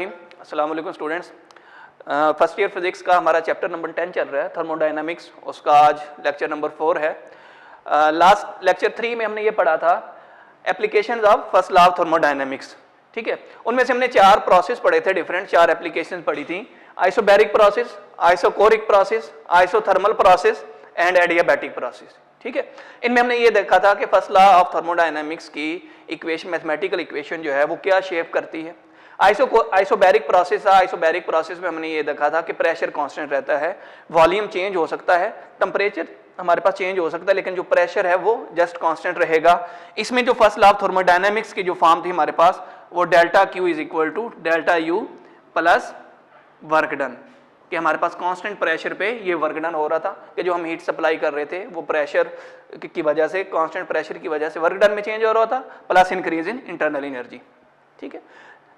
बिस्मिल्लाहिर्रहमानिर्रहीम। अस्सलाम वालेकुम स्टूडेंट्स। फर्स्ट ईयर फिजिक्स का हमारा चैप्टर नंबर 10 चल रहा है थर्मोडायनामिक्स, उसका आज लेक्चर नंबर 4 है। लास्ट लेक्चर 3 में हमने ये पढ़ा था applications of first law of thermodynamics. ठीक है, उनमें से हमने 4 प्रोसेस पढ़े थे, डिफरेंट 4 एप्लीकेशंस पढ़ी थी। Isobaric process, isochoric process, isothermal process and adiabatic process. ठीक है, इनमें हमने ये देखा था कि फर्स्ट लॉ ऑफ थर्मोडायनामिक्स की इक्वेशन, मैथमेटिकल इक्वेशन जो है वो क्या शेप करती है। आइसोबैरिक प्रोसेस था, आइसोबैरिक प्रोसेस में हमने ये देखा था कि प्रेशर कांस्टेंट रहता है, वॉल्यूम चेंज हो सकता है, टेम्परेचर हमारे पास चेंज हो सकता है, लेकिन जो प्रेशर है वो जस्ट कांस्टेंट रहेगा। इसमें जो फर्स्ट लॉ ऑफ थर्मोडायनामिक्स की जो फॉर्म थी हमारे पास, वो delta Q is equal to delta U plus work done, कि हमारे पास कांस्टेंट प्रेशर पे ये वर्क डन हो रहा था, कि जो हम हीट सप्लाई कर रहे थे वो प्रेशर की वजह से, कांस्टेंट प्रेशर की वजह से वर्क डन में चेंज हो रहा था, plus increase in internal energy. ठीक है,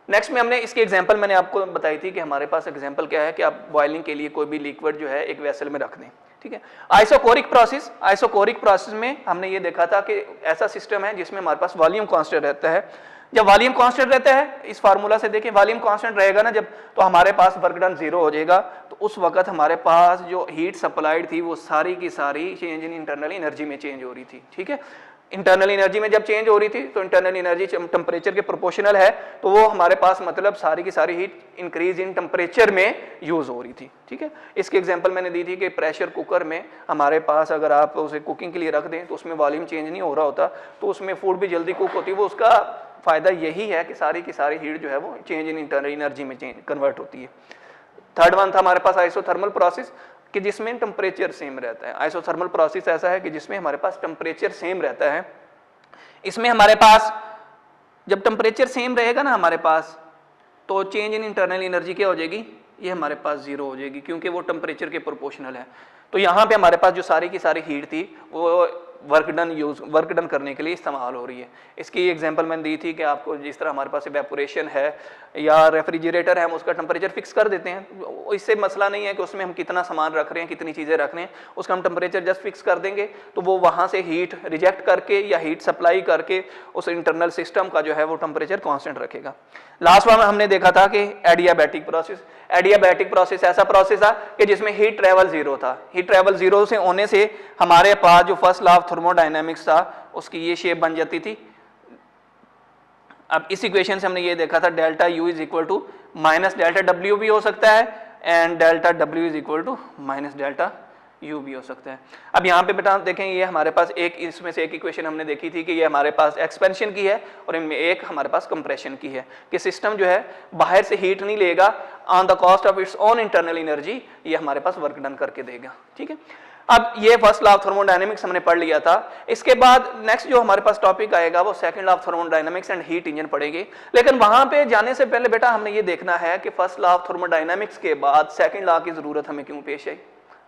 नेक्स्ट में हमने इसकी एग्जांपल मैंने आपको बताई थी कि हमारे पास एग्जांपल क्या है कि आप बॉइलिंग के लिए कोई भी लिक्विड जो है एक वेसल में रख दें। ठीक है, आइसोकोरिक प्रोसेस में हमने ये देखा था कि ऐसा सिस्टम है जिसमें हमारे पास वॉल्यूम कांस्टेंट रहता है। जब वॉल्यूम कांस्टेंट रहता है, इस फार्मूला से देखें, वॉल्यूम कांस्टेंट रहेगा ना जब, तो हमारे पास वर्क डन 0 हो जाएगा। तो उस वक्त हमारे पास जो हीट सप्लाइड थी वो सारी की सारी चेंज इन इंटरनल एनर्जी में चेंज हो रही थी। ठीक है, इंटरनल एनर्जी में जब चेंज हो रही थी तो इंटरनल एनर्जी टेम्परेचर के प्रोपोर्शनल है, तो वो हमारे पास मतलब सारी की सारी हीट इंक्रीज इन टेम्परेचर में यूज हो रही थी। ठीक है, इसकी एग्जांपल मैंने दी थी कि प्रेशर कुकर में हमारे पास अगर आप उसे कुकिंग के लिए रख दें तो उसमें वॉल्यूम चेंज नहीं हो रहा होता, तो उसमें फूड भी जल्दी कुक होती है। वो उसका फायदा यही है कि सारी की सारी हीट जो है वो चेंज इन इंटरनल एनर्जी में कन्वर्ट होती है। थर्ड वन था हमारे पास आइसोथर्मल प्रोसेस, कि जिसमें टेम्परेचर सेम रहता है। आइसोथर्मल प्रोसेस ऐसा है कि जिसमें हमारे पास टेम्परेचर सेम रहता है। इसमें हमारे पास जब टेम्परेचर सेम रहेगा ना हमारे पास, तो चेंज इन इंटरनल एनर्जी क्या हो जाएगी, ये हमारे पास 0 हो जाएगी, क्योंकि वो टेम्परेचर के प्रोपोर्शनल है। तो यहाँ पे हमारे पास जो सारी की सारी हीट थी वो वर्क डन करने के लिए इस्तेमाल हो रही है। इसकी एग्जांपल मैंने दी थी कि आपको जिस तरह हमारे पास इवेपोरेशन है या रेफ्रिजरेटर है, हम उसका टेम्परेचर फिक्स कर देते हैं। इससे मसला नहीं है कि उसमें हम कितना सामान रख रहे हैं, कितनी चीज़ें रख रहे हैं, उसका हम टेम्परेचर जस्ट फिक्स कर देंगे, तो वो वहाँ से हीट रिजेक्ट करके या हीट सप्लाई करके उस इंटरनल सिस्टम का जो है वो टेम्परेचर कॉन्स्टेंट रखेगा। लास्ट में हमने देखा था कि एडियाबैटिक प्रोसेस। एडियाबैटिक प्रोसेस ऐसा प्रोसेस था कि जिसमें हीट ट्रेवल 0 था। हीट ट्रेवल 0 से होने से हमारे पास जो फर्स्ट लॉ ऑफ थर्मोडायनामिक्स था उसकी ये शेप बन जाती थी। अब इस इक्वेशन से हमने ये देखा था delta U is equal to minus delta W भी हो सकता है, and delta W is equal to minus delta U भी हो सकता है। अब यहाँ पे बेटा देखें, ये हमारे पास एक, इसमें से एक इक्वेशन हमने देखी थी कि ये हमारे पास एक्सपेंशन की है और इनमें एक हमारे पास कंप्रेशन की है, कि सिस्टम जो है बाहर से हीट नहीं लेगा, on the cost of its own internal energy ये हमारे पास वर्क डन करके देगा। ठीक है, अब ये फर्स्ट लॉ ऑफ थर्मोडायनामिक्स हमने पढ़ लिया था। इसके बाद नेक्स्ट जो हमारे पास टॉपिक आएगा वो second law of thermodynamics and heat engine पढ़ेंगे। लेकिन वहां पे जाने से पहले बेटा हमने ये देखना है कि फर्स्ट लॉ ऑफ थर्मोडायनामिक्स के बाद सेकंड लॉ की जरूरत हमें क्यों पेश आई।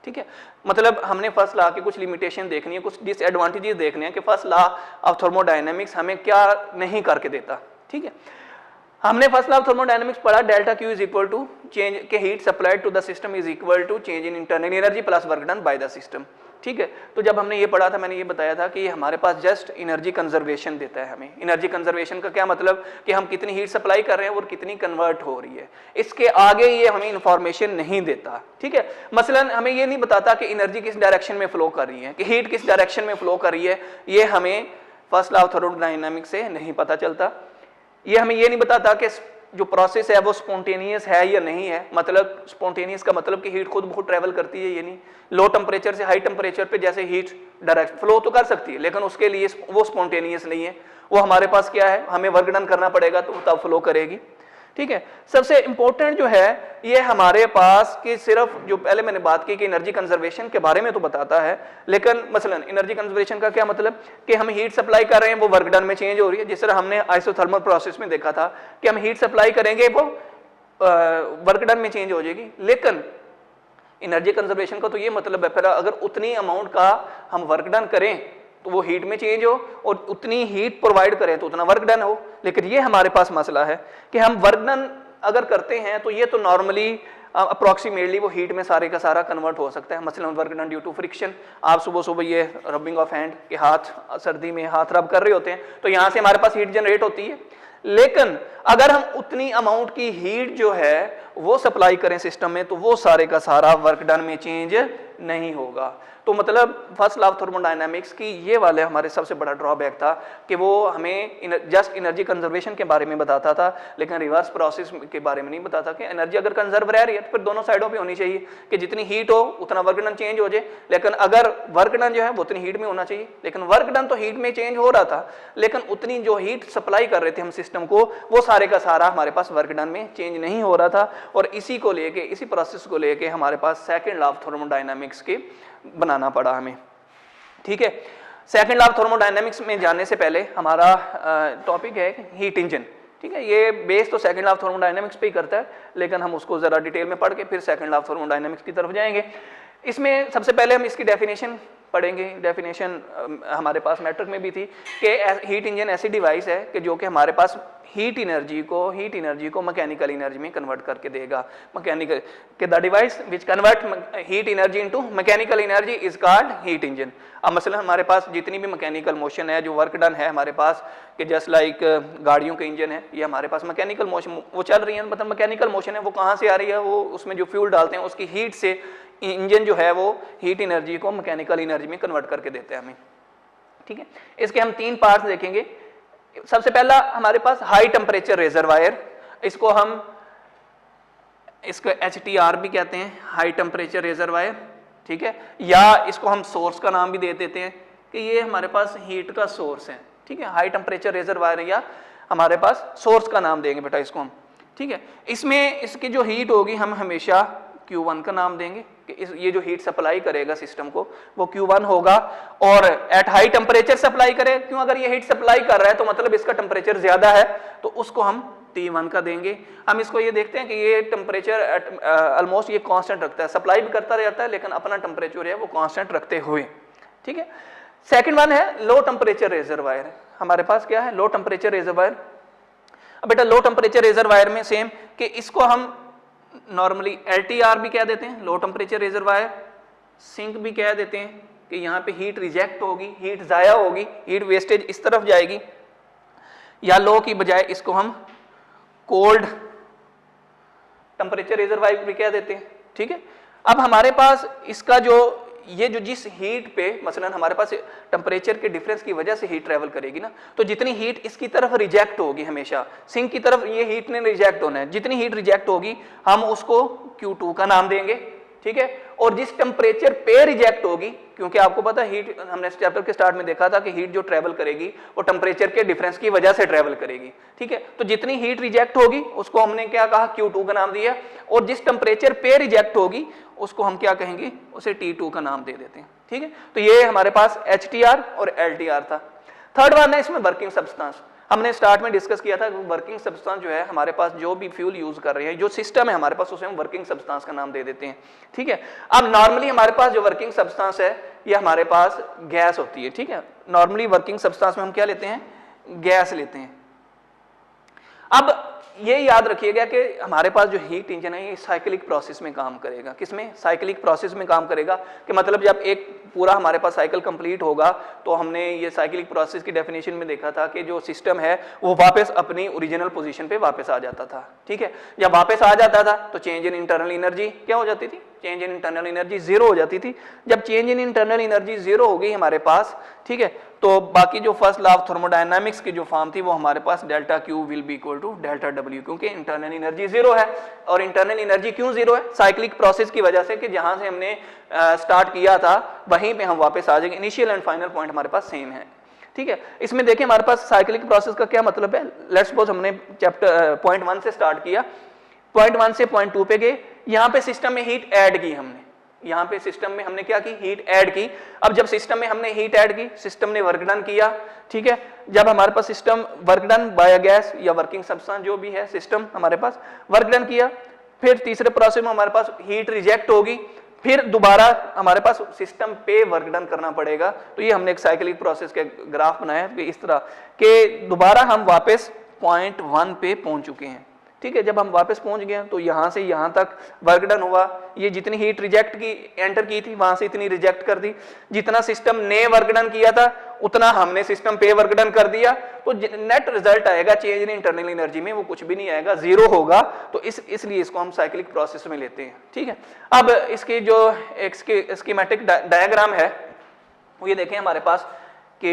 ठीक है, मतलब हमने फर्स्ट लॉ की कुछ लिमिटेशन देखनी है, कुछ डिसएडवांटेजेस देखने हैं कि फर्स्ट लॉ ऑफ थर्मोडायनामिक्स हमें क्या नहीं करके देता। ठीक है, हमने फर्स्ट लॉ ऑफ थर्मोडायनामिक्स पढ़ा delta Q is equal to change के heat supplied to the system is equal to change in internal energy plus work done by the system. ठीक है, तो जब हमने ये पढ़ा था मैंने ये बताया था कि हमारे पास जस्ट एनर्जी कंजर्वेशन देता है हमें। एनर्जी कंजर्वेशन का क्या मतलब, कि हम कितनी हीट सप्लाई कर रहे हैं और कितनी कन्वर्ट हो रही है, इसके आगे ये हमें इंफॉर्मेशन नहीं देता। ठीक है, मसलन हमें ये नहीं बताता कि एनर्जी किस डायरेक्शन में फ्लो कर रही है, कि हीट किस डायरेक्शन में फ्लो कर रही है, ये हमें फर्स्ट लॉ ऑफ थर्मोडायनामिक्स से नहीं पता चलता। ये हमें ये नहीं बताता कि जो प्रोसेस है वो स्पॉन्टेनियस है या नहीं है। मतलब स्पॉन्टेनियस का मतलब कि हीट खुद बहुत ट्रैवल करती है, ये नहीं, लो टेम्परेचर से हाई टेम्परेचर पे जैसे हीट डायरेक्ट फ्लो तो कर सकती है, लेकिन उसके लिए वो स्पॉन्टेनियस नहीं है। वो हमारे पास क्या है, हमें वर्क डन करना पड़ेगा तो तब फ्लो करेगी। ठीक है, सबसे इंपॉर्टेंट जो है ये हमारे पास कि सिर्फ जो पहले मैंने बात की कि एनर्जी कंजर्वेशन के बारे में तो बताता है, लेकिन मसलन एनर्जी कंजर्वेशन का क्या मतलब, कि हम हीट सप्लाई कर रहे हैं वो वर्क डन में चेंज हो रही है। जिस तरह हमने आइसोथर्मल प्रोसेस में देखा था कि हम हीट सप्लाई करेंगे वो वर्क डन में चेंज हो जाएगी, लेकिन एनर्जी कंजर्वेशन का तो ये मतलब है फिर अगर उतनी अमाउंट का हम वर्क डन करें तो वो हीट में चेंज हो, और उतनी हीट प्रोवाइड करें तो उतना वर्क डन हो। लेकिन ये हमारे पास मसला है कि हम वर्क डन अगर करते हैं तो ये तो नॉर्मली अप्रॉक्सीमेटली वो हीट में सारे का सारा कन्वर्ट हो सकता है। मसलन work done due to friction, आप सुबह सुबह ये रबिंग ऑफ हैंड के हाथ सर्दी में हाथ रब कर रहे होते हैं तो यहाँ से हमारे पास हीट जनरेट होती है, लेकिन अगर हम उतनी अमाउंट की हीट जो है वो सप्लाई करें सिस्टम में तो वो सारे का सारा वर्क डन में चेंज नहीं होगा। तो मतलब फर्स्ट लॉ ऑफ थर्मोडायनामिक्स की ये वाले हमारे सबसे बड़ा ड्रॉबैक था कि वो हमें जस्ट एनर्जी कंजर्वेशन के बारे में बताता था, लेकिन रिवर्स प्रोसेस के बारे में नहीं बताता कि एनर्जी अगर कंजर्व रह रही है तो फिर दोनों साइडों पे होनी चाहिए कि जितनी हीट हो उतना वर्क डन चेंज हो जाए, लेकिन अगर वर्क डन जो है वो उतनी हीट में होना चाहिए। लेकिन वर्क डन तो हीट में चेंज हो रहा था, लेकिन उतनी जो हीट सप्लाई कर रहे थे हम सिस्टम को वो सारे का सारा हमारे पास वर्क डन में चेंज नहीं हो रहा था। और इसी को लेके, इसी प्रोसेस को लेके हमारे पास सेकंड लॉ ऑफ थर्मोडायनामिक्स के बनाना पड़ा हमें। ठीक है, सेकंड लॉ ऑफ थर्मोडायनामिक्स में जाने से पहले हमारा टॉपिक है हीट इंजन। ठीक है, ये बेस तो सेकंड लॉ ऑफ थर्मोडायनामिक्स पे ही करता है, लेकिन हम उसको जरा डिटेल में पढ़ के फिर सेकंड लॉ ऑफ थर्मोडायनामिक्स की तरफ जाएंगे। इसमें सबसे पहले हम इसकी डेफिनेशन पढ़ेंगे। डेफिनेशन हमारे पास मैट्रिक में भी थी कि हीट इंजन ऐसी डिवाइस है कि जो कि हमारे पास हीट एनर्जी को मैकेनिकल एनर्जी में कन्वर्ट करके देगा। मैकेनिकल के the device which convert heat energy into mechanical energy is called heat engine. अब मसलन हमारे पास जितनी भी मैकेनिकल मोशन है, जो वर्क डन है हमारे पास, कि जस्ट लाइक गाड़ियों के इंजन है, ये हमारे पास मैकेनिकल मोशन वो चल रही है, मतलब मैकेनिकल मोशन है, वो कहाँ से आ रही है, वो उसमें जो फ्यूल डालते हैं उसकी हीट से इंजन जो है वो हीट एनर्जी को मैकेनिकल एनर्जी में कन्वर्ट करके देते हैं हमें। ठीक है, इसके हम तीन पार्ट्स देखेंगे। सबसे पहला हमारे पास हाई टेम्परेचर रेजरवायर, इसको HTR भी कहते हैं, हाई टेम्परेचर रेजरवायर। ठीक है, या इसको हम सोर्स का नाम भी दे देते हैं कि ये हमारे पास हीट का सोर्स है। ठीक है, हाई टेम्परेचर रेजरवायर या हमारे पास सोर्स का नाम देंगे बेटा इसको हम। ठीक है, इसमें इसकी जो हीट होगी हम हमेशा Q1 का नाम देंगे कि ये जो हीट सप्लाई करेगा सिस्टम को वो Q1 होगा, और एट हाई टेम्परेचर सप्लाई करे। क्यों? अगर ये हीट सप्लाई कर रहा है तो मतलब इसका टेम्परेचर ज्यादा है, तो उसको हम T1 का देंगे। हम इसको ये देखते हैं कि ये टेम्परेचर ऑलमोस्ट ये कांस्टेंट रखता है, सप्लाई भी करता रहता है लेकिन अपना टेम्परेचर है वो कांस्टेंट रखते हुए। ठीक है, सेकंड वन है लो टेम्परेचर रेजरवायर। हमारे पास क्या है? Low temperature reservoir. अब बेटा लो टेम्परेचर रेजरवायर में सेम कि इसको हम नॉर्मली LTR भी कह देते हैं, लो टेम्परेचर रेजरवायर, सिंक भी कह देते हैं कि यहाँ पे हीट रिजेक्ट होगी, हीट जाया होगी, हीट वेस्टेज इस तरफ जाएगी, या लो की बजाय इसको हम कोल्ड टेम्परेचर रेजरवायर भी कह देते हैं। ठीक है, अब हमारे पास इसका जो ये जो जिस हीट पे मसलन हमारे पास टेम्परेचर के डिफरेंस की वजह से हीट ट्रेवल करेगी ना, तो जितनी हीट इसकी तरफ रिजेक्ट होगी, हमेशा सिंक की तरफ ये हीट ने रिजेक्ट होना है, जितनी हीट रिजेक्ट होगी हम उसको Q2 का नाम देंगे। ठीक है, और जिस टेम्परेचर पे रिजेक्ट होगी, क्योंकि आपको पता है हीट, हमने चैप्टर के स्टार्ट में देखा था कि हीट जो ट्रेवल करेगी वो टेम्परेचर के डिफरेंस की वजह से ट्रेवल करेगी। ठीक है, तो जितनी हीट रिजेक्ट होगी उसको हमने क्या कहा? Q2 का नाम दिया, और जिस टेम्परेचर पे रिजेक्ट होगी उसको हम क्या कहेंगे? उसे T2 का नाम दे देते हैं। ठीक है, तो ये हमारे पास HTR और LTR था। थर्ड वन है इसमें वर्किंग सब्सटेंस। हमने स्टार्ट में डिस्कस किया था कि वर्किंग सब्सटेंस जो है हमारे पास जो भी फ्यूल यूज कर रहे हैं, जो सिस्टम है हमारे पास, उसे हम वर्किंग सब्सटेंस का नाम दे देते हैं। ठीक है, अब नॉर्मली हमारे पास जो वर्किंग सब्सटेंस है ये हमारे पास गैस होती है। ठीक है, नॉर्मली वर्किंग सब्सटेंस में हम क्या लेते हैं? गैस लेते हैं। अब ये याद रखिएगा कि हमारे पास जो हीट इंजन है ये साइक्लिक प्रोसेस में काम करेगा। किसमें? साइक्लिक प्रोसेस में काम करेगा, कि मतलब जब एक पूरा हमारे पास साइकिल कंप्लीट होगा तो हमने ये साइक्लिक प्रोसेस की डेफिनेशन में देखा था कि जो सिस्टम है वो वापस अपनी ओरिजिनल पोजीशन पे वापस आ जाता था। ठीक है, जब वापस आ जाता था तो चेंज इन इंटरनल एनर्जी क्या हो जाती थी? Change in internal energy zero हो जाती थी। जब change in internal energy zero हो गई हमारे पास, ठीक है, तो बाकी जो फर्स्ट लॉ ऑफ थर्मोडायनामिक्स की जो फॉर्म थी वो हमारे पास delta Q will be equal to delta W, क्योंकि इंटरनल एनर्जी जीरो है। और इंटरनल एनर्जी क्यों जीरो है? साइक्लिक प्रोसेस की वजह से, कि जहां से हमने स्टार्ट किया था वहीं पे हम वापस आ जाएंगे, इनिशियल एंड फाइनल पॉइंट हमारे पास सेम है। ठीक है, इसमें देखिए हमारे पास साइक्लिक प्रोसेस का क्या मतलब है। लेट्स सपोज हमने चैप्टर पॉइंट 1 से स्टार्ट किया, पॉइंट 1 से पॉइंट 2 पे गए, यहाँ पे सिस्टम में हीट ऐड की हमने, यहाँ पे सिस्टम में हमने क्या की? हीट ऐड की। अब जब सिस्टम में हमने हीट ऐड की, सिस्टम ने वर्क डन किया। ठीक है, जब हमारे पास सिस्टम वर्क डन बायोगैस या वर्किंग सब्सटेंस जो भी है सिस्टम हमारे पास वर्क डन किया, फिर तीसरे प्रोसेस में हमारे पास हीट रिजेक्ट होगी, फिर दोबारा हमारे पास सिस्टम पे वर्क डन करना पड़ेगा। तो ये हमने एक साइक्लिक प्रोसेस के ग्राफ बनाया कि इस तरह के दोबारा हम वापस पॉइंट 1 पे पहुंच चुके हैं। ठीक है, जब हम वापस पहुंच गए तो यहाँ से यहाँ तक वर्क डन हुआ, ये जितनी हीट रिजेक्ट की एंटर की थी वहां से इतनी रिजेक्ट कर दी, जितना सिस्टम ने वर्क डन किया था उतना हमने सिस्टम पे वर्क डन कर दिया, तो नेट रिजल्ट आएगा चेंज इन इंटरनल एनर्जी में वो कुछ भी नहीं आएगा, जीरो होगा। तो इसलिए इसको हम साइक्लिक प्रोसेस में लेते हैं। ठीक है, अब इसकी जो स्कीमेटिक डायग्राम है वो ये देखें हमारे पास कि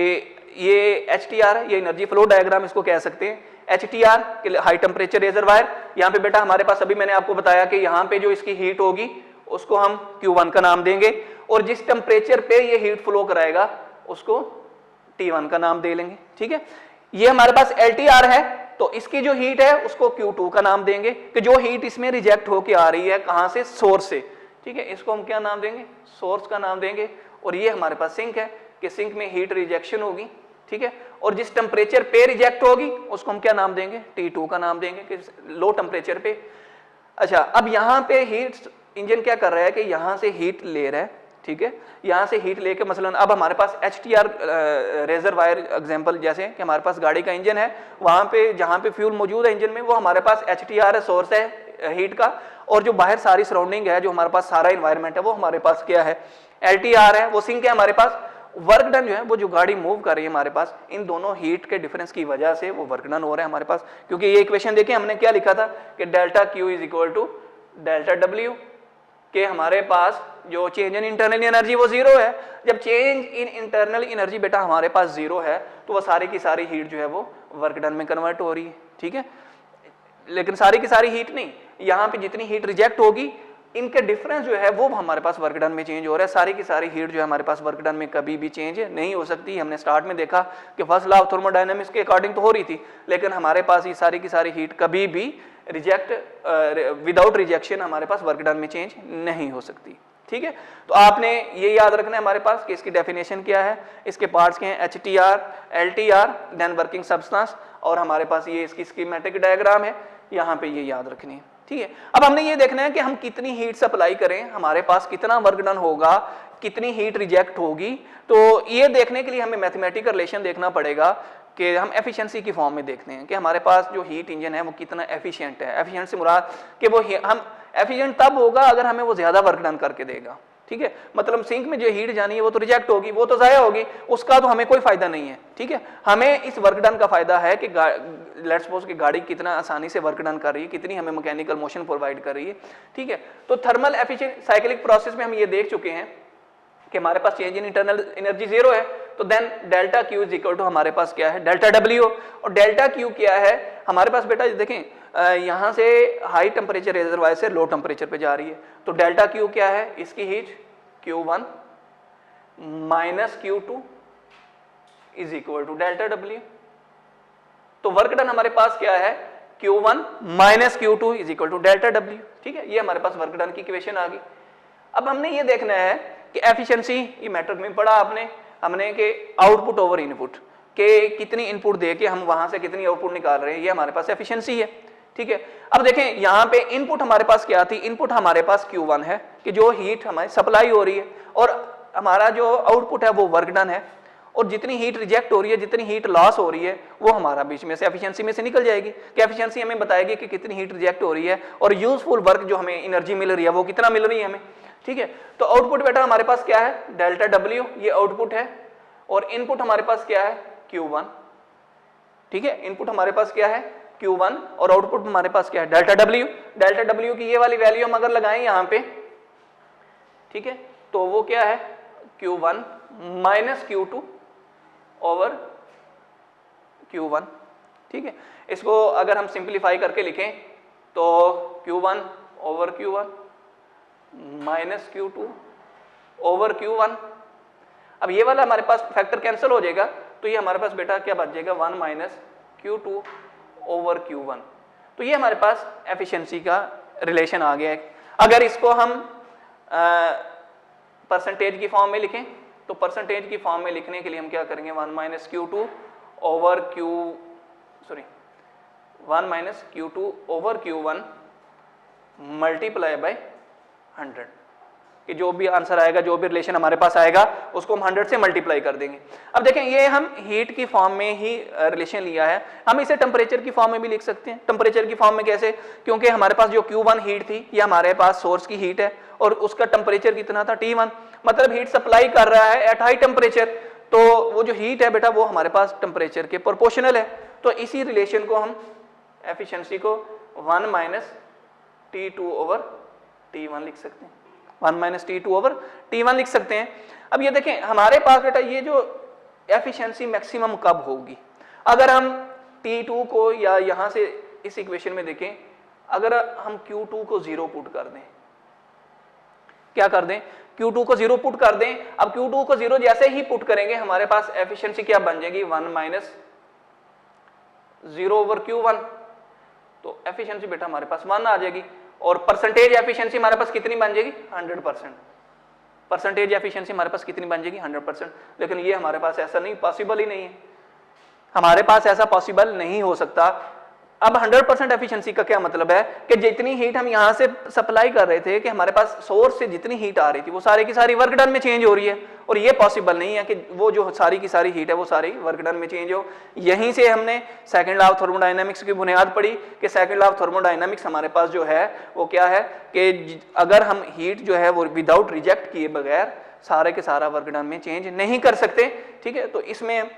ये HTR है, ये एनर्जी फ्लो डायग्राम इसको कह सकते हैं। HTR के हाई टेम्परेचर रिजर्वायर, यहाँ पे बेटा हमारे पास अभी मैंने आपको बताया कि यहाँ पे जो इसकी हीट होगी उसको हम Q1 का नाम देंगे, और जिस टेम्परेचर पे ये हीट फ्लो कराएगा उसको T1 का नाम दे लेंगे। ठीक है, ये हमारे पास LTR है, तो इसकी जो हीट है उसको Q2 का नाम देंगे कि जो हीट इसमें रिजेक्ट होके आ रही है कहां से, सोर्स से। ठीक है, इसको हम क्या नाम देंगे, सोर्स का नाम देंगे। और ये हमारे पास सिंक है कि सिंक में हीट रिजेक्शन होगी। ठीक है, और जिस टेम्परेचर पे रिजेक्ट होगी उसको हम क्या नाम देंगे, T2 का नाम देंगे कि लो टेम्परेचर पे। अच्छा, अब यहाँ पे हीट इंजन क्या कर रहा है कि यहाँ से हीट ले रहा है। ठीक है, यहाँ से हीट लेके मसलन अब हमारे पास HTR रेजरवायर एग्जांपल, जैसे कि हमारे पास गाड़ी का इंजन है, वहाँ पे जहाँ पे फ्यूल मौजूद है इंजन में वो हमारे पास HTR है, सोर्स है हीट का, और जो बाहर सारी सराउंडिंग है, जो हमारे पास सारा इन्वायरमेंट है वो हमारे पास क्या है, LTR है, वो सिंक है हमारे पास। वर्क डन जो है वो जो गाड़ी मूव कर रही है हमारे पास, इन दोनों हीट के डिफरेंस की वजह से वो वर्क डन हो रहा है हमारे पास। क्योंकि ये इक्वेशन देखिए हमने क्या लिखा था कि delta Q is equal to delta W, कि हमारे पास जो चेंज इन इंटरनल एनर्जी वो जीरो है। जब चेंज इन इंटरनल एनर्जी बेटा हमारे पास जीरो है तो वह सारी की सारी हीट जो है वो वर्क डन में कन्वर्ट हो रही है। ठीक है, लेकिन सारी की सारी हीट नहीं, यहाँ पे जितनी हीट रिजेक्ट होगी इनके डिफरेंस जो है वो हमारे पास वर्क डन में चेंज हो रहा है। सारी की सारी हीट जो है हमारे पास वर्क डन में कभी भी चेंज नहीं हो सकती। हमने स्टार्ट में देखा कि फर्स्ट लॉ ऑफ थर्मोडायनामिक्स के अकॉर्डिंग तो हो रही थी, लेकिन हमारे पास ये सारी की सारी हीट कभी भी विदाउट रिजेक्शन हमारे पास वर्क डन में चेंज नहीं हो सकती। ठीक है, तो आपने ये याद रखना है हमारे पास कि इसकी डेफिनेशन क्या है, इसके पार्ट्स क्या हैं, HTR, LTR, then working substance, और हमारे पास ये इसकी स्कीमेटिक डायग्राम है, यहाँ पे ये याद रखनी है। ठीक है, अब हमने ये देखना है कि हम कितनी हीट सप्लाई करें, हमारे पास कितना वर्क डन होगा, कितनी हीट रिजेक्ट होगी। तो ये देखने के लिए हमें मैथमेटिकल रिलेशन देखना पड़ेगा कि हम एफिशिएंसी की फॉर्म में देखते हैं कि हमारे पास जो हीट इंजन है वो कितना एफिशिएंट है। एफिशिएंट से मुराद कि वो हम एफिशिएंट तब होगा अगर हमें वो ज्यादा वर्क डन करके देगा। ठीक है, मतलब सिंक में जो हीट जानी है वो तो रिजेक्ट होगी, वो तो जाया होगी, उसका तो हमें कोई फायदा नहीं है। ठीक है, हमें इस वर्क डन का फायदा है कि लेट्स सपोज कि गाड़ी कितना आसानी से वर्क डन कर रही है, कितनी हमें मैकेनिकल मोशन प्रोवाइड कर रही है। ठीक है, तो थर्मल एफिशिएंट साइक्लिक प्रोसेस में हम ये देख चुके हैं कि हमारे पास change in internal energy zero है, तो then delta Q is equal to हमारे पास क्या है, डेल्टा W। और डेल्टा Q क्या है हमारे पास बेटा, देखें यहां से हाई टेम्परेचर रिजर्वायर से लो टेम्परेचर पे जा रही है, तो डेल्टा Q क्या है, इसकी heat Q1 minus Q2 is equal to delta W। तो वर्क डन हमारे पास क्या है, Q1 minus Q2 is equal to delta W। ठीक है, ये हमारे पास वर्क डन की इक्वेशन आ गई। अब हमने ये देखना है कि एफिशिएंसी, ये मैट्रिक में पढ़ा हमने कि आउटपुट ओवर इनपुट, के कितनी इनपुट दे के हम वहां से कितनी आउटपुट निकाल रहे हैं, ये हमारे पास एफिशिएंसी है। ठीक है, अब देखें यहाँ पे इनपुट हमारे पास क्या थी, इनपुट हमारे पास Q1 है कि जो हीट हमारी सप्लाई हो रही है, और हमारा जो आउटपुट है वो वर्क डन है, और जितनी हीट रिजेक्ट हो रही है, जितनी हीट लॉस हो रही है, वो हमारा बीच में से एफिशिएंसी में से निकल जाएगी कि एफिशिएंसी हमें बताएगी कि कितनी हीट रिजेक्ट हो रही है और यूजफुल वर्क जो हमें एनर्जी मिल रही है वो कितना मिल रही है हमें। ठीक है, तो आउटपुट बेटा हमारे पास क्या है, डेल्टा W, ये आउटपुट है, और इनपुट हमारे पास क्या है, Q1। ठीक है, इनपुट हमारे पास क्या है, Q1, और आउटपुट हमारे पास क्या है, डेल्टा W। डेल्टा W की ये वाली वैल्यू हम अगर लगाएं यहां पे, ठीक है, तो वो क्या है, Q1 minus Q2 over Q1। ठीक है, इसको अगर हम सिंप्लीफाई करके लिखें तो Q1 over Q1 minus Q2 over Q1। अब ये वाला हमारे पास फैक्टर कैंसिल हो जाएगा, तो ये हमारे पास बेटा क्या बच जाएगा, 1 माइनस Q2 ओवर Q1। तो ये हमारे पास एफिशिएंसी का रिलेशन आ गया है। अगर इसको हम परसेंटेज की फॉर्म में लिखें, तो परसेंटेज की फॉर्म में लिखने के लिए हम क्या करेंगे, 1 minus Q2 over Q1 multiply by 100। कि जो भी आंसर आएगा, जो भी रिलेशन हमारे पास आएगा, उसको हम 100 से मल्टीप्लाई कर देंगे। अब देखें, ये हम हीट की फॉर्म में ही रिलेशन लिया है, हम इसे टेम्परेचर की फॉर्म में भी लिख सकते हैं। टेम्परेचर की फॉर्म में कैसे? क्योंकि हमारे पास जो Q1 हीट थी, ये हमारे पास सोर्स की हीट है और उसका टेम्परेचर कितना था, T1, मतलब हीट सप्लाई कर रहा है एट हाई टेम्परेचर, तो वो जो हीट है बेटा वो हमारे पास टेम्परेचर के प्रोपोर्शनल है। तो इसी रिलेशन को हम एफिशिएंसी को 1 माइनस T2/T1 लिख सकते हैं, 1 माइनस T2/T1 लिख सकते हैं। अब ये देखें हमारे पास बेटा ये जो एफिशिएंसी मैक्सिमम कब होगी, अगर हम T2 को या यहां से इस इक्वेशन में देखें, अगर हम Q2 को 0 पुट कर दें, क्या कर दें, Q2 को 0 पुट कर दें। अब Q2 को 0 जैसे ही पुट करेंगे हमारे पास एफिशिएंसी क्या बन जाएगी, 1 माइनस 0/Q1, तो एफिशिएंसी बेटा हमारे पास 1 आ जाएगी। और परसेंटेज एफिशिएंसी हमारे पास कितनी बन जाएगी, 100%। परसेंटेज एफिशिएंसी हमारे पास कितनी बन जाएगी, 100%। लेकिन ये हमारे पास ऐसा नहीं, पॉसिबल ही नहीं है, हमारे पास ऐसा पॉसिबल नहीं हो सकता। अब 100% एफिशिएंसी का क्या मतलब है कि जितनी हीट हम यहां से सप्लाई कर रहे थे, कि हमारे पास सोर्स से जितनी हीट आ रही थी वो सारी की सारी वर्क डन में चेंज हो रही है, और ये पॉसिबल नहीं है कि वो जो सारी की सारी हीट है वो सारी वर्क डन में चेंज हो। यहीं से हमने सेकंड लॉ ऑफ थर्मोडायनामिक्स की बुनियाद पढ़ी कि सेकंड लॉ ऑफ थर्मोडायनामिक्स हमारे पास जो है वो क्या है कि अगर हम हीट जो है वो विदाउट रिजेक्ट किए बगैर सारे के सारा वर्क डन में चेंज नहीं कर सकते। ठीक है, तो इसमें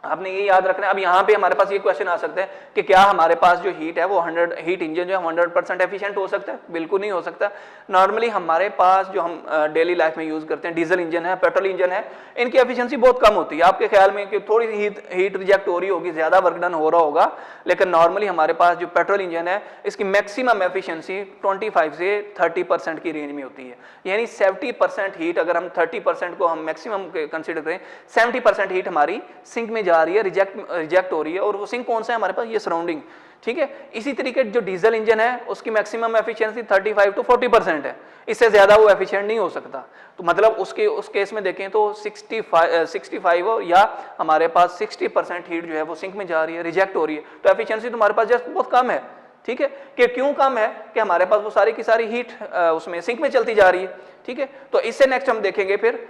आपने ये याद रखना है। अब यहाँ पे हमारे पास ये क्वेश्चन आ सकता है कि क्या हमारे पास जो हीट है वो 100 हीट इंजन जो है 100% एफिशिएंट हो सकता है? बिल्कुल नहीं हो सकता। नॉर्मली हमारे पास जो हम डेली लाइफ में यूज करते हैं डीजल इंजन है, पेट्रोल इंजन है, इनकी एफिशिएंसी बहुत कम होती है। आपके ख्याल में कि थोड़ी हीट रिजेक्ट हो रही होगी, ज्यादा वर्क डन हो रहा होगा, लेकिन नॉर्मली हमारे पास जो पेट्रोल इंजन है इसकी मैक्सिमम एफिशिएंसी 25 से 30% की रेंज में होती है। यानी 70% हीट, अगर हम 30% को हम मैक्सिमम कंसिडर करें, 70% हीट हमारी सिंक में जा रही है, रिजेक्ट हो रही है। और वो सिंक कौन सा है हमारे पास, ये सराउंडिंग। ठीक है, इसी तरीके जो डीजल इंजन है उसकी मैक्सिमम एफिशिएंसी 35 to 40% है, इससे ज्यादा वो एफिशिएंट नहीं हो सकता। तो मतलब उस केस में देखें तो 65 या हमारे पास 60% हीट जो है वो सिंक में जा रही है, रिजेक्ट हो रही है, तो एफिशिएंसी तो हमारे पास जस्ट बहुत कम है। ठीक है, कि क्यों कम है कि हमारे पास वो सारी की सारी हीट उसमें सिंक में चलती जा रही है। ठीक है, तो इससे नेक्स्ट हम देखेंगे फिर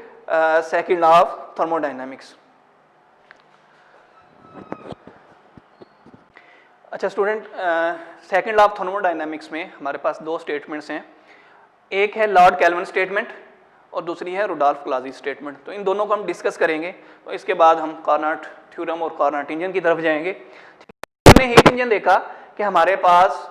सेकंड लॉ ऑफ थर्मोडायनामिक्स। अच्छा student, second law of thermodynamics में हमारे पास दो स्टेटमेंट्स हैं, एक है लॉर्ड केल्विन स्टेटमेंट और दूसरी है रुडोल्फ क्लाजीज स्टेटमेंट। तो इन दोनों को हम डिस्कस करेंगे, तो इसके बाद हम कार्नोट थ्योरम और कार्नोट इंजन की तरफ जाएंगे। हमने हीट इंजन देखा कि हमारे पास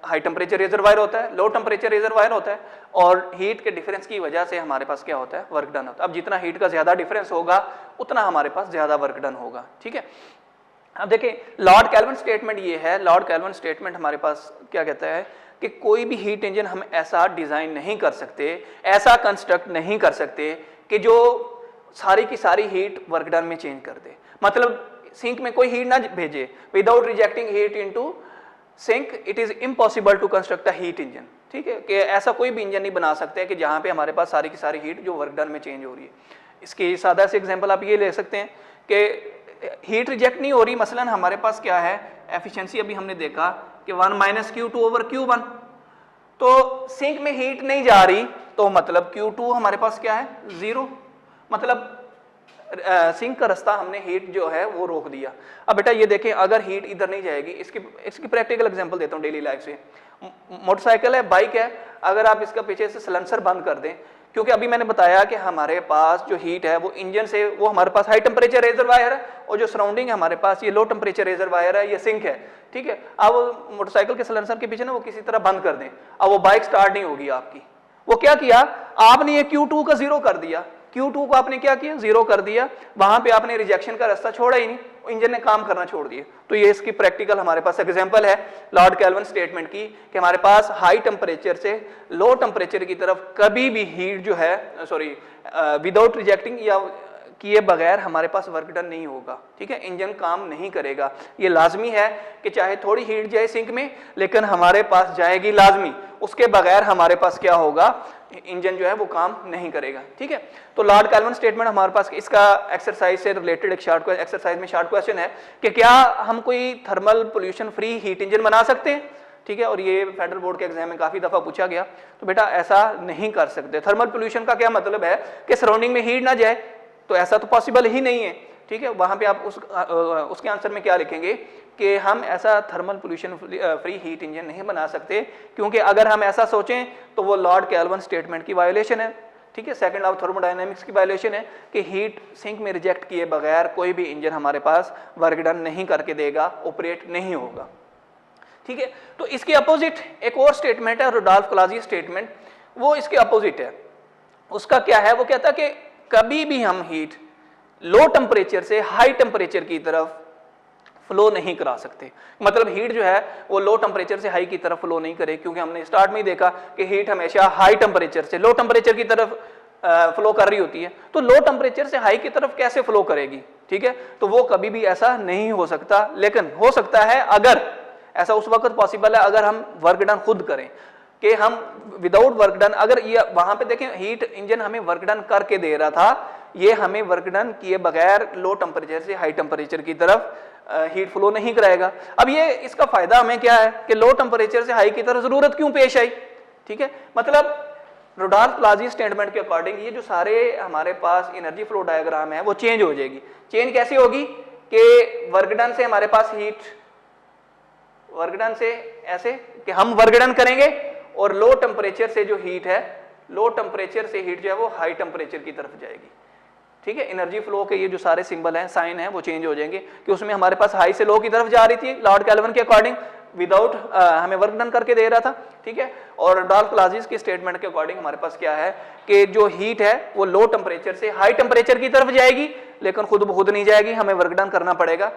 हाई टेम्परेचर रिजर्वायर होता है, लो टेम्परेचर रिजर्वायर होता है, और हीट के डिफरेंस की वजह से हमारे पास क्या होता है, वर्क डन होता है। अब जितना हीट का ज्यादा डिफरेंस होगा उतना हमारे पास ज्यादा वर्क डन होगा। ठीक है, अब देखिए लॉर्ड केल्विन स्टेटमेंट ये है, लॉर्ड केल्विन स्टेटमेंट हमारे पास क्या कहता है कि कोई भी हीट इंजन हम ऐसा डिजाइन नहीं कर सकते, ऐसा कंस्ट्रक्ट नहीं कर सकते कि जो सारी की सारी हीट वर्क डन में चेंज कर दे। मतलब सिंक में कोई हीट ना भेजे, without rejecting heat into sink it is impossible to construct a heat engine. ठीक है, कि ऐसा कोई भी इंजन नहीं बना सकते कि जहां पे हमारे पास सारी की सारी हीट जो वर्क डन में चेंज हो रही है। इसकी सादा से एग्जांपल आप ये ले सकते हैं कि हीट रिजेक्ट नहीं हो रही, मसलन हमारे पास क्या है एफिशिएंसी, अभी हमने देखा कि 1 माइनस Q2/Q1, तो सिंक में हीट नहीं जा रही, तो मतलब Q2 हमारे पास क्या है, 0, मतलब सिंक का रास्ता हमने हीट जो है वो रोक दिया। अब बेटा ये देखें, अगर हीट इधर नहीं जाएगी, इसकी प्रैक्टिकल एग्जांपल देता हूँ डेली लाइफ से। मोटरसाइकिल है, बाइक है, अगर आप इसका पीछे से सिलेंसर बंद कर दें, क्योंकि अभी मैंने बताया कि हमारे पास जो हीट है वो इंजन से, वो हमारे पास हाई टेम्परेचर रिजर्वायर है, और जो सराउंडिंग है हमारे पास ये लो टेम्परेचर रिजर्वायर है, ये सिंक है। ठीक है, अब मोटरसाइकिल के सिलेंसर के पीछे ना वो किसी तरह बंद कर दें, अब वो बाइक स्टार्ट नहीं होगी आपकी। वो क्या किया आपने, ये Q2 का 0 कर दिया, Q2 को आपने क्या किया, 0 कर दिया, वहां पे आपने रिजेक्शन का रास्ता छोड़ा ही नहीं, इंजन ने काम करना छोड़ दिया। तो ये इसकी प्रैक्टिकल हमारे पास एग्जांपल है लॉर्ड केल्विन स्टेटमेंट की, कि हमारे पास हाई टेम्परेचर से लो टेम्परेचर की तरफ कभी भी हीट जो है, विदाउट रिजेक्टिंग या किए बगैर हमारे पास वर्क डन नहीं होगा। ठीक है, इंजन काम नहीं करेगा। ये लाजमी है कि चाहे थोड़ी हीट जाए सिंक में, लेकिन हमारे पास जाएगी लाजमी, उसके बगैर हमारे पास क्या होगा, इंजन जो है वो काम नहीं करेगा। ठीक है, तो लॉर्ड केल्विन स्टेटमेंट हमारे पास, इसका एक्सरसाइज से रिलेटेड एक शॉर्ट एक्सरसाइज में शॉर्ट क्वेश्चन है कि क्या हम कोई thermal pollution free heat engine बना सकते हैं? ठीक है, और ये फेडरल बोर्ड के एग्जाम में काफ़ी दफ़ा पूछा गया। तो बेटा ऐसा नहीं कर सकते। थर्मल पोल्यूशन का क्या मतलब है कि सराउंडिंग में हीट ना जाए, तो ऐसा तो पॉसिबल ही नहीं है, ठीक है। वहाँ पे आप उसके आंसर में क्या लिखेंगे कि हम ऐसा thermal pollution free heat engine नहीं बना सकते, क्योंकि अगर हम ऐसा सोचें तो वो लॉर्ड कैल्विन स्टेटमेंट की वायोलेशन है, ठीक है, सेकंड लॉ ऑफ थर्मोडायनामिक्स की वायोलेशन है कि हीट सिंक में रिजेक्ट किए बगैर कोई भी इंजन हमारे पास वर्क डन नहीं करके देगा, ऑपरेट नहीं होगा, ठीक है। तो इसके अपोजिट एक और स्टेटमेंट है रुडॉल्फ क्लाजी स्टेटमेंट, वो इसके अपोजिट है। उसका क्या है, वो कहता है कि कभी भी हम हीट लो टेम्परेचर से हाई टेम्परेचर की तरफ फ्लो नहीं करा सकते। मतलब हीट जो है वो लो टेम्परेचर से हाई की तरफ फ्लो नहीं करे, क्योंकि हमने स्टार्ट में ही देखा कि हीट हमेशा हाई टेम्परेचर से लो टेम्परेचर की तरफ फ्लो कर रही होती है, तो लो टेम्परेचर से हाई की तरफ कैसे फ्लो करेगी, ठीक है। तो वो कभी भी ऐसा नहीं हो सकता, लेकिन हो सकता है अगर ऐसा उस वक्त पॉसिबल है अगर हम वर्क डन खुद करें, कि हम विदाउट वर्क डन, अगर ये वहां पे देखें हीट इंजन हमें वर्क डन करके दे रहा था, ये हमें वर्क डन किए बगैर लो टेम्परेचर से हाई टेम्परेचर की तरफ हीट फ्लो नहीं कराएगा। अब ये इसका फायदा हमें क्या है कि लो टेम्परेचर से हाई की तरफ जरूरत क्यों पेश आई, ठीक है। मतलब रुडॉल्फ क्लाजी स्टेटमेंट के अकॉर्डिंग ये जो सारे हमारे पास एनर्जी फ्लो डायग्राम है वो चेंज हो जाएगी। चेंज कैसे होगी कि वर्क डन से हमारे पास हीट, वर्क डन से ऐसे कि हम वर्क डन करेंगे और लो टेम्परेचर से जो हीट है, लो टेम्परेचर से हीट जो है वो हाई टेम्परेचर की तरफ जाएगी, ठीक है। एनर्जी फ्लो के ये जो सारे सिंबल हैं, साइन हैं, वो चेंज हो जाएंगे कि उसमें हमारे पास हाई से लो की तरफ जा रही थी लॉर्ड कैल्विन के अकॉर्डिंग, विदाउट हमें वर्क डन करके दे रहा था, ठीक है। और रुडॉल्फ क्लाजी के स्टेटमेंट के अकॉर्डिंग हमारे पास क्या है कि जो हीट है वो लो टेम्परेचर से हाई टेम्परेचर की तरफ जाएगी, लेकिन खुद ब खुद नहीं जाएगी, हमें वर्क डन करना पड़ेगा।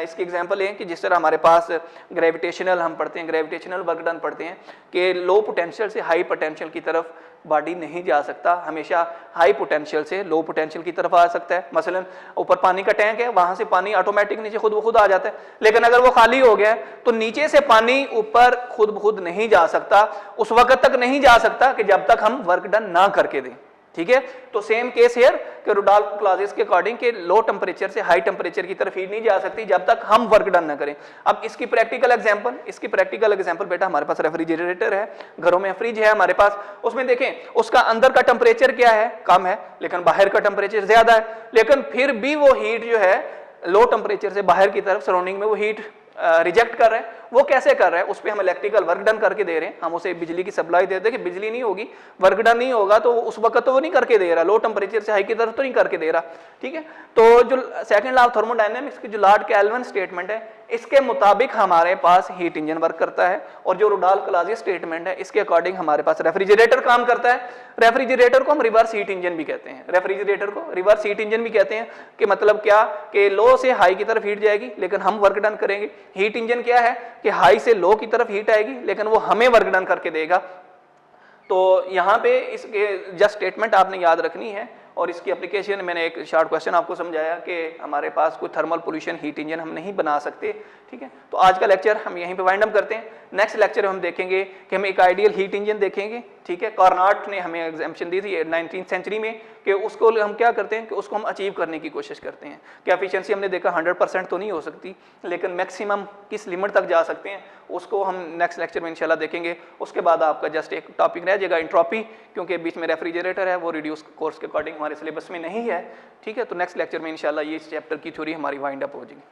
इसकी एग्जांपल है कि जिस तरह हमारे पास ग्रेविटेशनल हम पढ़ते हैं, ग्रेविटेशनल वर्क डन पढ़ते हैं कि लो पोटेंशियल से हाई पोटेंशियल की तरफ बॉडी नहीं जा सकता, हमेशा हाई पोटेंशियल से लो पोटेंशियल की तरफ आ सकता है। मसलन ऊपर पानी का टैंक है, वहां से पानी ऑटोमेटिक नीचे खुद ब खुद आ जाता है, लेकिन अगर वो खाली हो गया है तो नीचे से पानी ऊपर खुद ब खुद नहीं जा सकता, उस वक्त तक नहीं जा सकता कि जब तक हम वर्क डन ना करके दें, ठीक है। तो सेम केस हियर कि रुडॉल्फ क्लाजेस के अकॉर्डिंग कि लो टेम्परेचर से हाई टेम्परेचर की तरफ हीट नहीं जा सकती जब तक हम वर्क डन ना करें। अब इसकी प्रैक्टिकल एग्जांपल बेटा हमारे पास रेफ्रिजरेटर है, घरों में फ्रिज है हमारे पास, उसमें देखें उसका अंदर का टेम्परेचर क्या है, कम है, लेकिन बाहर का टेम्परेचर ज्यादा है, लेकिन फिर भी वो हीट जो है लो टेम्परेचर से बाहर की तरफ सराउंडिंग में वो हीट रिजेक्ट कर रहे हैं। वो कैसे कर रहे हैं, उस पर हम इलेक्ट्रिकल वर्क डन करके दे रहे हैं, हम उसे बिजली की सप्लाई दे दें, बिजली नहीं होगी, वर्क डन नहीं होगा, तो उस वक्त तो वो नहीं करके दे रहा, लो टेम्परेचर से हाई की तरफ तो नहीं करके दे रहा, ठीक है। तो जो सेकंड लॉ ऑफ थर्मोडायनेमिक्स की जो लॉर्ड कैल्विन स्टेटमेंट है, इसके मुताबिक हमारे पास हीट इंजन वर्क करता है, और जो रुडॉल्फ क्लाजी स्टेटमेंट है इसके अकॉर्डिंग हमारे पास रेफ्रिजरेटर काम करता है। रेफ्रिजरेटर को हम रिवर्स हीट इंजन भी कहते हैं, रेफ्रिजरेटर को रिवर्स हीट इंजन भी कहते हैं, कि मतलब क्या कि लो से हाई की तरफ हीट जाएगी लेकिन हम वर्क डन करेंगे। हीट इंजन क्या है कि हाई से लो की तरफ हीट आएगी लेकिन वो हमें वर्क डन करके देगा। तो यहाँ पे इसके जस्ट स्टेटमेंट आपने याद रखनी है, और इसकी एप्लीकेशन मैंने एक शॉर्ट क्वेश्चन आपको समझाया कि हमारे पास कोई थर्मल पोल्यूशन हीट इंजन हम नहीं बना सकते, ठीक है। तो आज का लेक्चर हम यहीं पे वाइंड अप करते हैं। नेक्स्ट लेक्चर में हम देखेंगे कि हम एक आइडियल हीट इंजन देखेंगे, ठीक है। कार्नोट ने हमें एग्जाम्पशन दी थी 19th सेंचुरी में कि उसको हम क्या करते हैं कि उसको हम अचीव करने की कोशिश करते हैं कि एफिशिएंसी हमने देखा 100% तो नहीं हो सकती, लेकिन मैक्सिमम किस लिमिट तक जा सकते हैं उसको हम नेक्स्ट लेक्चर में इंशाल्लाह देखेंगे। उसके बाद आपका जस्ट एक टॉपिक रह जाएगा एंट्रोपी, क्योंकि बीच में रेफ्रिजरेटर है, वो रिड्यूस कोर्स के अकॉर्डिंग हमारे सिलेबस में नहीं है, ठीक है। तो नेक्स्ट लेक्चर में इंशाल्लाह ये इस चैप्टर की थ्योरी हमारी वाइंड अप हो जाएगी।